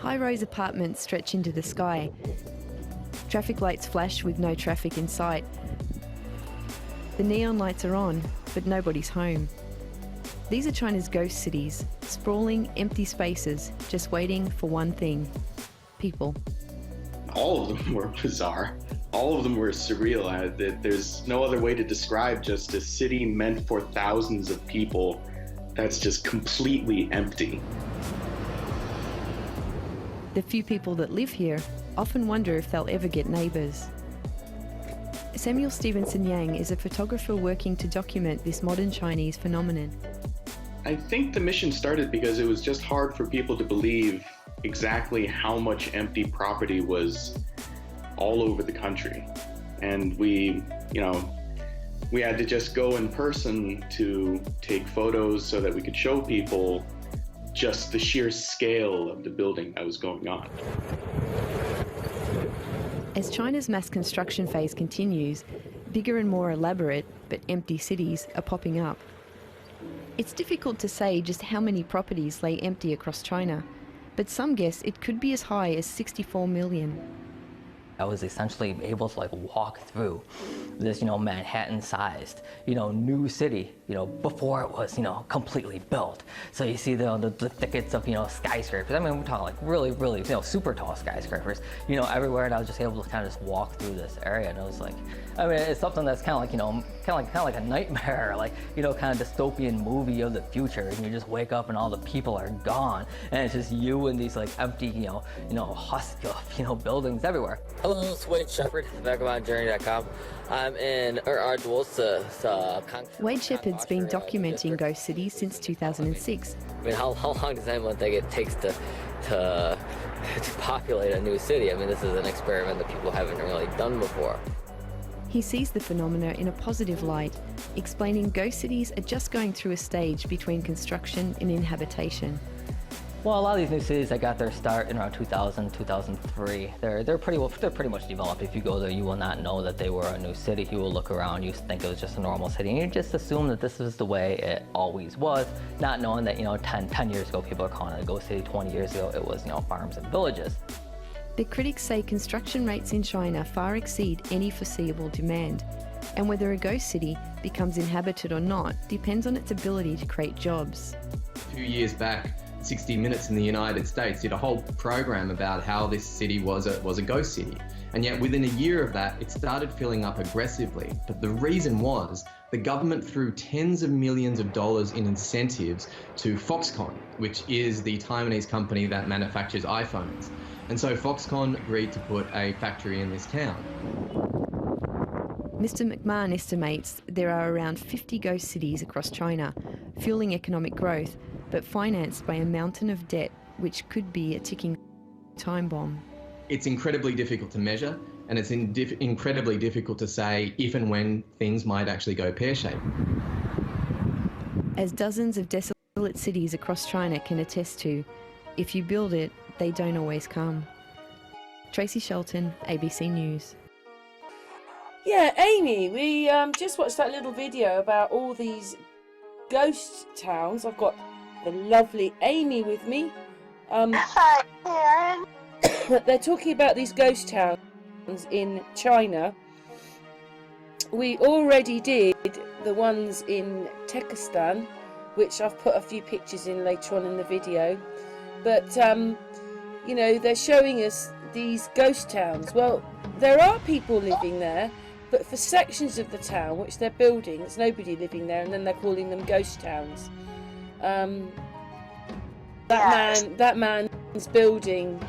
high-rise apartments stretch into the sky. Traffic lights flash with no traffic in sight. The neon lights are on, but nobody's home. These are China's ghost cities, sprawling, empty spaces, just waiting for one thing: people. All of them were bizarre. All of them were surreal. There's no other way to describe just a city meant for thousands of people that's just completely empty. The few people that live here often wonder if they'll ever get neighbours. Samuel Stevenson Yang is a photographer working to document this modern Chinese phenomenon. I think the mission started because it was just hard for people to believe exactly how much empty property was all over the country. And we had to just go in person to take photos so that we could show people just the sheer scale of the building that was going on. As China's mass construction phase continues, bigger and more elaborate but empty cities are popping up. It's difficult to say just how many properties lay empty across China, but some guess it could be as high as 64 million. I was essentially able to walk through this, Manhattan-sized, new city, before it was, completely built. So you see the thickets of, skyscrapers. I mean, we're talking really, really, super tall skyscrapers, everywhere. And I was just able to kind of just walk through this area. And it was like, I mean, it's something that's kind of like a nightmare, kind of dystopian movie of the future. And you just wake up and all the people are gone, and it's just you and these empty, husk of, buildings everywhere. Hello, it's Wade Shepherd, vagabondjourney.com. I'm in Wade Shepherd's been documenting ghost cities since 2006. I mean, how long does anyone think it takes to populate a new city? I mean, this is an experiment that people haven't really done before. He sees the phenomena in a positive light, explaining ghost cities are just going through a stage between construction and inhabitation. Well, a lot of these new cities that got their start in around 2000, 2003, they're pretty much developed. If you go there, you will not know that they were a new city. You will look around, you think it was just a normal city, and you just assume that this is the way it always was, not knowing that 10 years ago people are calling it a ghost city. 20 years ago it was farms and villages. The critics say construction rates in China far exceed any foreseeable demand, and whether a ghost city becomes inhabited or not depends on its ability to create jobs. 2 years back, 60 Minutes in the United States did a whole program about how this city was a ghost city. And yet within a year of that, it started filling up aggressively. But the reason was the government threw tens of millions of dollars in incentives to Foxconn, which is the Taiwanese company that manufactures iPhones. And so Foxconn agreed to put a factory in this town. Mr. McMahon estimates there are around 50 ghost cities across China, fueling economic growth, but financed by a mountain of debt, which could be a ticking time bomb. It's incredibly difficult to measure, and it's incredibly difficult to say if and when things might actually go pear-shaped. As dozens of desolate cities across China can attest to, if you build it, they don't always come. Tracy Shelton, ABC News. Yeah, Amy, we just watched that little video about all these ghost towns. I've got the lovely Amy with me. Hi, Karen. They're talking about these ghost towns in China. We already did the ones in Turkestan, which I've put a few pictures in later on in the video. But, they're showing us these ghost towns. Well, there are people living there, but for sections of the town which they're building, there's nobody living there, and then they're calling them ghost towns. That man's building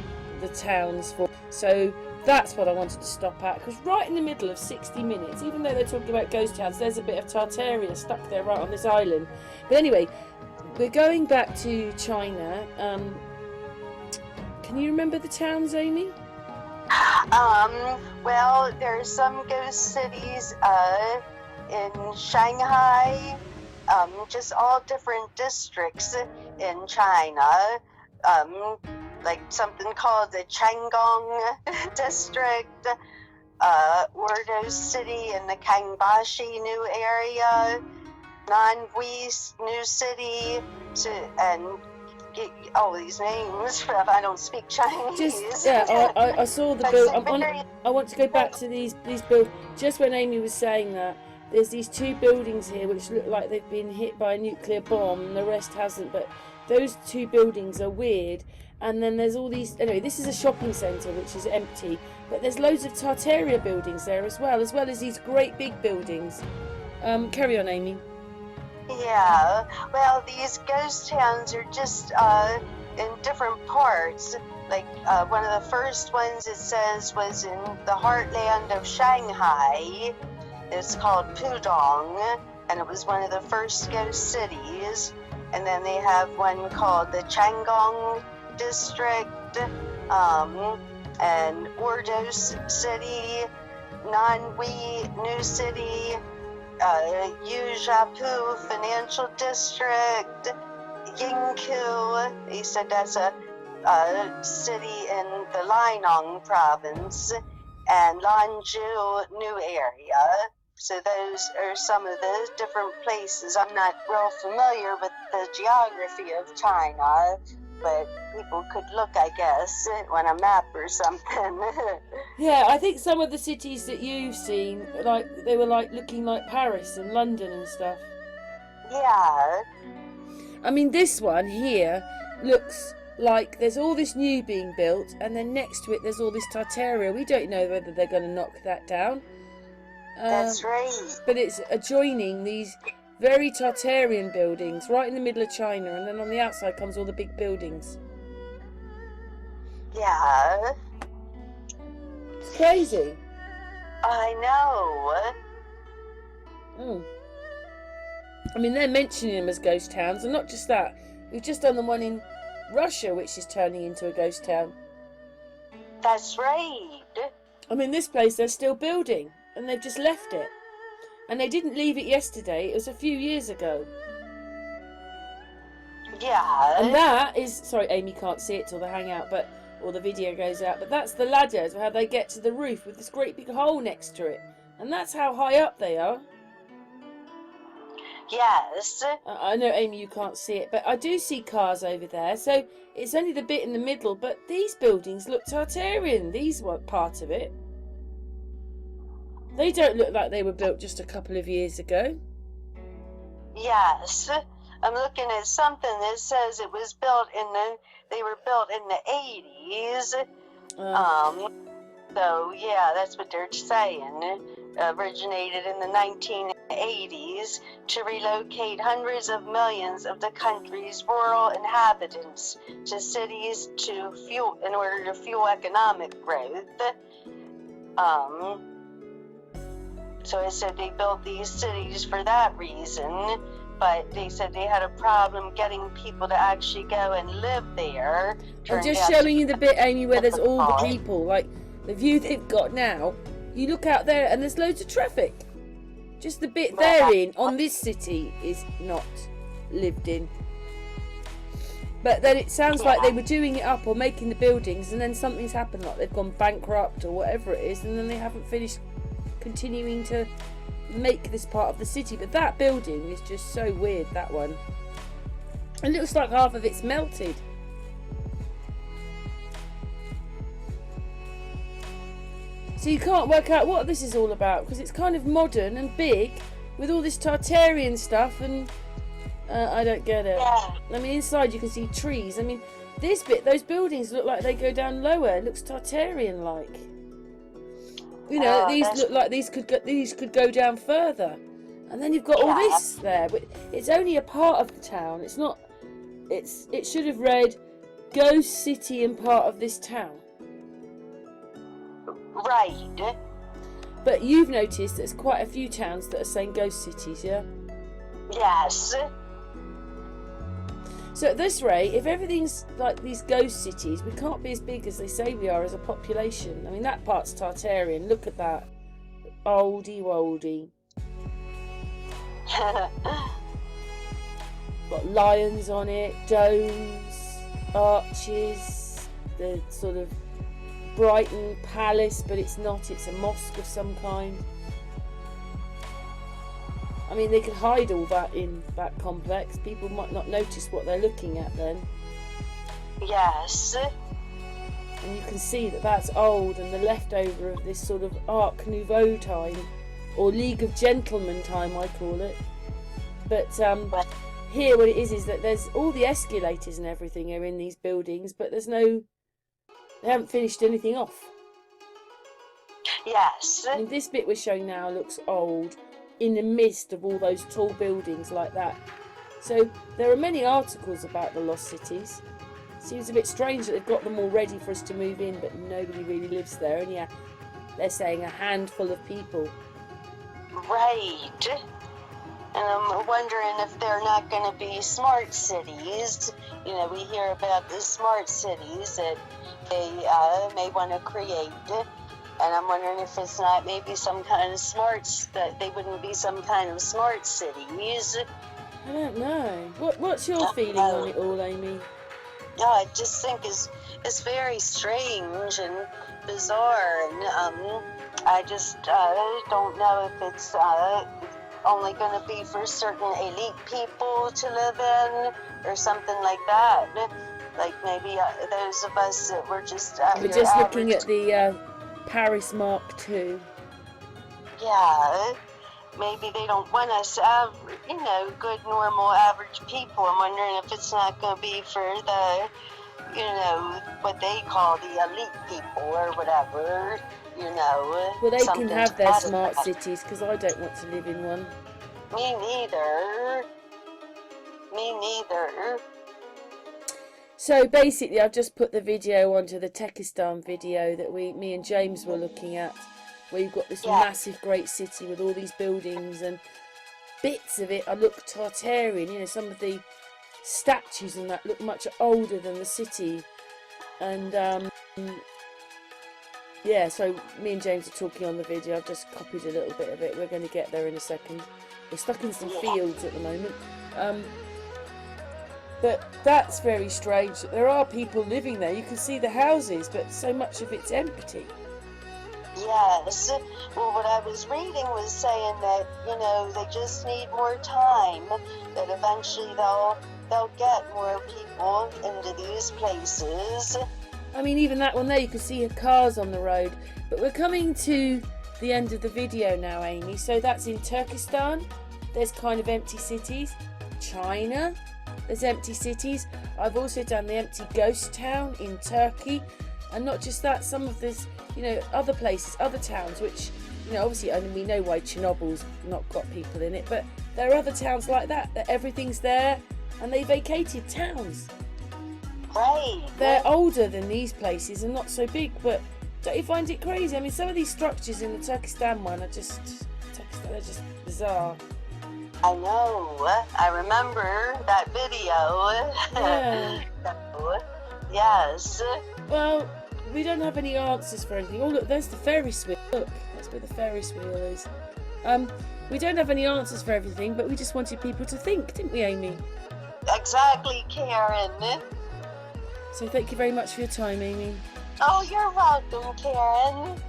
the towns for. So that's what I wanted to stop at, because right in the middle of 60 Minutes, even though they're talking about ghost towns, there's a bit of Tartaria stuck there right on this island. But anyway, we're going back to China. Can you remember the towns, Amy? Well, there's some ghost cities in Shanghai, just all different districts in China, like something called the Chang'an district, Ordo City in the Kangbashi new area, Nanhui new city, and get all these names if I don't speak Chinese. Just yeah, I saw the But build. it's very- I want to go back to these build. Just when Amy was saying that, there's these two buildings here which look like they've been hit by a nuclear bomb, and the rest hasn't. But those two buildings are weird. And then there's all these. Anyway, this is a shopping centre which is empty, but there's loads of Tartaria buildings there as well as these great big buildings. Carry on, Amy. Yeah, well, these ghost towns are just in different parts. Like one of the first ones it says was in the heartland of Shanghai. It's called Pudong, and it was one of the first ghost cities. And then they have one called the Changgong district, and Ordos City, Nanhui New City, Yujapu Financial District, Yingkou. He said that's a city in the Linong province, and Lanzhou New Area. So those are some of the different places. I'm not real familiar with the geography of China, but people could look, I guess, on a map or something. Yeah, I think some of the cities that you've seen, like they were like looking like Paris and London and stuff. Yeah. I mean, this one here looks like there's all this new being built, and then next to it there's all this Tartaria. We don't know whether they're going to knock that down. That's right. But it's adjoining these very Tartarian buildings right in the middle of China, and then on the outside comes all the big buildings. Yeah. It's crazy. I know. I mean, they're mentioning them as ghost towns, and not just that. We've just done the one in Russia, which is turning into a ghost town. That's right. I mean, this place they're still building, and they've just left it. And they didn't leave it yesterday, it was a few years ago. Yeah. And that is, sorry, Amy can't see it till the hangout, or the video goes out, but that's the ladders, how they get to the roof with this great big hole next to it. And that's how high up they are. Yes. I know, Amy, you can't see it, but I do see cars over there, so it's only the bit in the middle, but these buildings look Tartarian, these were part of it. They don't look like they were built just a couple of years ago. Yes. I'm looking at something that says it was built they were built in the 80s. So yeah, that's what they're saying. Originated in the 1980s to relocate hundreds of millions of the country's rural inhabitants to cities in order to fuel economic growth. So it said they built these cities for that reason, but they said they had a problem getting people to actually go and live there. I'm just showing you the bit, Amy, where there's all the people, like the view they've got now. You look out there and there's loads of traffic. Just the bit they're in on this city is not lived in. But then it sounds like they were doing it up or making the buildings, and then something's happened, like they've gone bankrupt or whatever it is, and then they haven't finished continuing to make this part of the city. But that building is just so weird, that one. It looks like half of it's melted. So you can't work out what this is all about, because it's kind of modern and big with all this Tartarian stuff, and I don't get it. Yeah. I mean, inside you can see trees. I mean, this bit, those buildings look like they go down lower. It looks Tartarian-like. You know, these look like these could go down further. And then you've got all this there. But it's only a part of the town. It's not. It should have read Ghost City and part of this town. Right. But you've noticed there's quite a few towns that are saying ghost cities, yeah? Yes. So at this rate, if everything's like these ghost cities, we can't be as big as they say we are as a population. I mean, that part's Tartarian. Look at that. Oldie woldy. Got lions on it, domes, arches, the sort of Brighton Palace, but it's not, it's a mosque of some kind. I mean, they could hide all that in that complex. People might not notice what they're looking at then. Yes. And you can see that that's old and the leftover of this sort of Art Nouveau time, or League of Gentlemen time, I call it. But here what it is that there's all the escalators and everything are in these buildings, but they haven't finished anything off. Yes. I mean, this bit we're showing now looks old in the midst of all those tall buildings like that. So there are many articles about the lost cities. Seems a bit strange that they've got them all ready for us to move in, but nobody really lives there. And yeah, they're saying a handful of people. Right. And I'm wondering if they're not going to be smart cities. You know, we hear about the smart cities that they may want to create. And I'm wondering if it's not maybe some kind of that they wouldn't be some kind of smart cities. I don't know. What's your feeling on it all, Amy? I just think it's very strange and bizarre, and I just don't know if it's only going to be for certain elite people to live in or something like that. Like maybe those of us that were just we're just looking at the Paris Mark II. Yeah. Maybe they don't want us, good, normal, average people. I'm wondering if it's not going to be for the, what they call the elite people or whatever, Well, they can have their smart cities, because I don't want to live in one. Me neither. So basically, I've just put the video onto the Tekistan video that me and James were looking at, where you've got this massive great city with all these buildings, and bits of it look Tartarian. Some of the statues and that look much older than the city. And so me and James are talking on the video. I've just copied a little bit of it. We're going to get there in a second. We're stuck in some fields at the moment. But that's very strange. There are people living there. You can see the houses, but so much of it's empty. Yes. Well, what I was reading was saying that, they just need more time, that eventually they'll get more people into these places. I mean, even that one there, you can see cars on the road. But we're coming to the end of the video now, Amy. So that's in Turkestan. There's kind of empty cities. China, there's empty cities. I've also done the empty ghost town in Turkey. And not just that, some of this, other places, other towns, which, obviously only we know why Chernobyl's not got people in it, but there are other towns like that everything's there, and they vacated towns. Right. They're older than these places and not so big, but don't you find it crazy? I mean, some of these structures in the Turkestan one they're just bizarre. I know. I remember that video. Yeah. Yes. Well, we don't have any answers for anything. Oh, look, there's the Ferris wheel. Look, that's where the Ferris wheel is. We don't have any answers for everything, but we just wanted people to think, didn't we, Amy? Exactly, Karen. So thank you very much for your time, Amy. Oh, you're welcome, Karen.